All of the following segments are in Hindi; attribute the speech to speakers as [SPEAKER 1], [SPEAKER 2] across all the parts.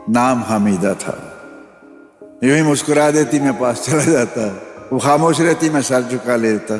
[SPEAKER 1] नाम हामिदा था। यूं ही मुस्कुरा देती, मैं पास चला जाता। वो खामोश रहती, मैं सर झुका लेता।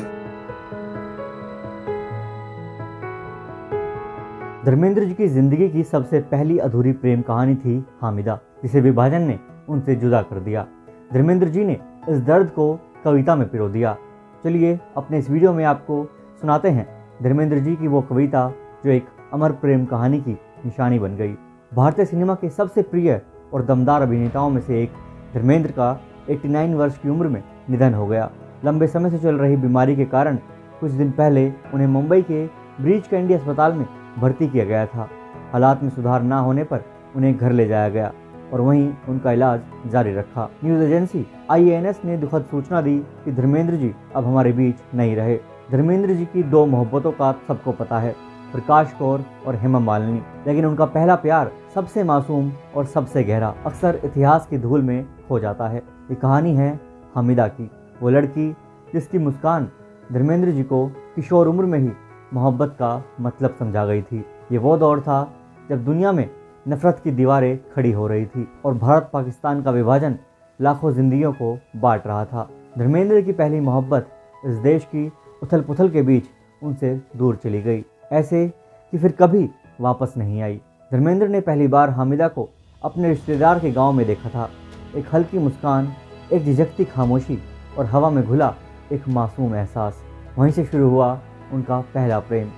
[SPEAKER 2] धर्मेंद्र जी की जिंदगी की सबसे पहली अधूरी प्रेम कहानी थी हामिदा, जिसे विभाजन ने उनसे जुदा कर दिया। धर्मेंद्र जी ने इस दर्द को कविता में पिरो दिया। चलिए अपने इस वीडियो में आपको सुनाते हैं धर्मेंद्र जी की वो कविता जो एक अमर प्रेम कहानी की निशानी बन गई। भारतीय सिनेमा के सबसे प्रिय और दमदार अभिनेताओं में से एक धर्मेंद्र का 89 वर्ष की उम्र में निधन हो गया। लंबे समय से चल रही बीमारी के कारण कुछ दिन पहले उन्हें मुंबई के ब्रीच कैंडी अस्पताल में भर्ती किया गया था। हालात में सुधार ना होने पर उन्हें घर ले जाया गया और वहीं उनका इलाज जारी रखा। न्यूज़ एजेंसी IANS ने दुखद सूचना दी कि धर्मेंद्र जी अब हमारे बीच नहीं रहे। धर्मेंद्र जी की दो मोहब्बतों का सबको पता है, प्रकाश कौर और हेमा मालिनी, लेकिन उनका पहला प्यार सबसे मासूम और सबसे गहरा अक्सर इतिहास की धूल में खो जाता है। ये कहानी है हामिदा की, वो लड़की जिसकी मुस्कान धर्मेंद्र जी को किशोर उम्र में ही मोहब्बत का मतलब समझा गई थी। ये वो दौर था जब दुनिया में नफरत की दीवारें खड़ी हो रही थी और भारत पाकिस्तान का विभाजन लाखों जिंदगियों को बांट रहा था। धर्मेंद्र की पहली मोहब्बत इस देश की उथल पुथल के बीच उनसे दूर चली गई, ऐसे कि फिर कभी वापस नहीं आई। धर्मेंद्र ने पहली बार हामिदा को अपने रिश्तेदार के गांव में देखा था। एक हल्की मुस्कान, एक झिझकती खामोशी और हवा में घुला एक मासूम एहसास। वहीं से शुरू हुआ उनका पहला प्रेम।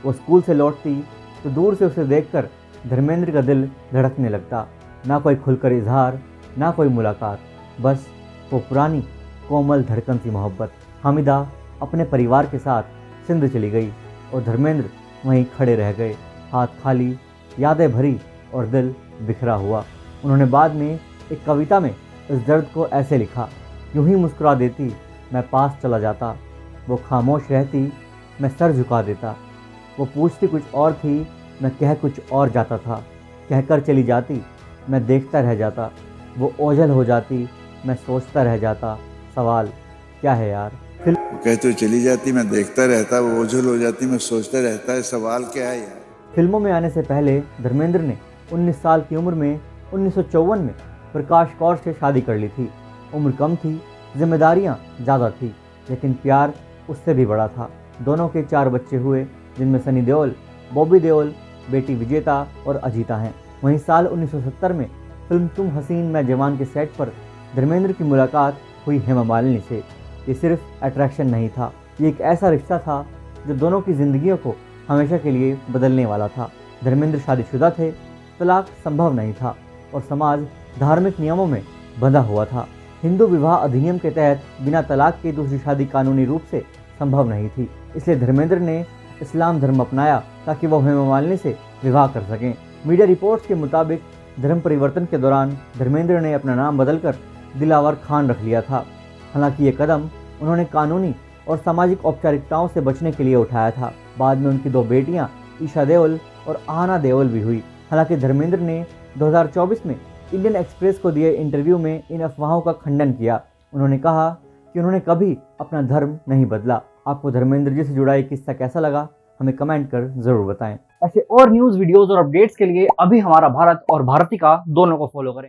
[SPEAKER 2] वो स्कूल से लौटती तो दूर से उसे देखकर धर्मेंद्र का दिल धड़कने लगता। ना कोई खुलकर इजहार, ना कोई मुलाकात, बस वो पुरानी कोमल धड़कन सी मोहब्बत। हामिदा अपने परिवार के साथ सिंध चली गई और धर्मेंद्र वहीं खड़े रह गए, हाथ खाली, यादें भरी और दिल बिखरा हुआ। उन्होंने बाद में एक कविता में इस दर्द को ऐसे लिखा, यूं ही मुस्कुरा देती, मैं पास चला जाता। वो खामोश रहती, मैं सर झुका देता। वो पूछती कुछ और थी, मैं कह कुछ और जाता था। कहकर चली जाती, मैं देखता रह जाता। वो ओझल हो जाती, मैं सोचता रह जाता। सवाल क्या है यार?
[SPEAKER 1] कहते चली जाती, मैं देखता रहता। वो ओझल हो जाती, मैं सोचता रहता है। सवाल क्या है यार?
[SPEAKER 2] फिल्मों में आने से पहले धर्मेंद्र ने 19 साल की उम्र में 1954 में प्रकाश कौर से शादी कर ली थी। उम्र कम थी, जिम्मेदारियां ज़्यादा थी, लेकिन प्यार उससे भी बड़ा था। दोनों के 4 बच्चे हुए, जिनमें सनी देओल, बॉबी देओल, बेटी विजेता और अजीता हैं। वहीं साल 1970 में फिल्म तुम हसीन मैं जवान के सेट पर धर्मेंद्र की मुलाकात हुई हेमा मालिनी से। ये सिर्फ अट्रैक्शन नहीं था, ये एक ऐसा रिश्ता था जो दोनों की जिंदगियों को हमेशा के लिए बदलने वाला था। धर्मेंद्र शादीशुदा थे, तलाक संभव नहीं था और समाज धार्मिक नियमों में बंधा हुआ था। हिंदू विवाह अधिनियम के तहत बिना तलाक के दूसरी शादी कानूनी रूप से संभव नहीं थी। इसलिए धर्मेंद्र ने इस्लाम धर्म अपनाया ताकि वह हेमा मालिनी से विवाह कर सकें। मीडिया रिपोर्ट्स के मुताबिक धर्म परिवर्तन के दौरान धर्मेंद्र ने अपना नाम बदलकर दिलावर खान रख लिया था। हालांकि ये कदम उन्होंने कानूनी और सामाजिक औपचारिकताओं से बचने के लिए उठाया था। बाद में उनकी 2 बेटियां ईशा देओल और आहना देओल भी हुई। हालांकि धर्मेंद्र ने 2024 में इंडियन एक्सप्रेस को दिए इंटरव्यू में इन अफवाहों का खंडन किया। उन्होंने कहा कि उन्होंने कभी अपना धर्म नहीं बदला। आपको धर्मेंद्र जी से जुड़ा ये किस्सा कैसा लगा, हमें कमेंट कर जरूर बताएं। ऐसे और न्यूज़, वीडियोस और अपडेट्स के लिए अभी हमारा भारत और भारती का दोनों को फॉलो करें।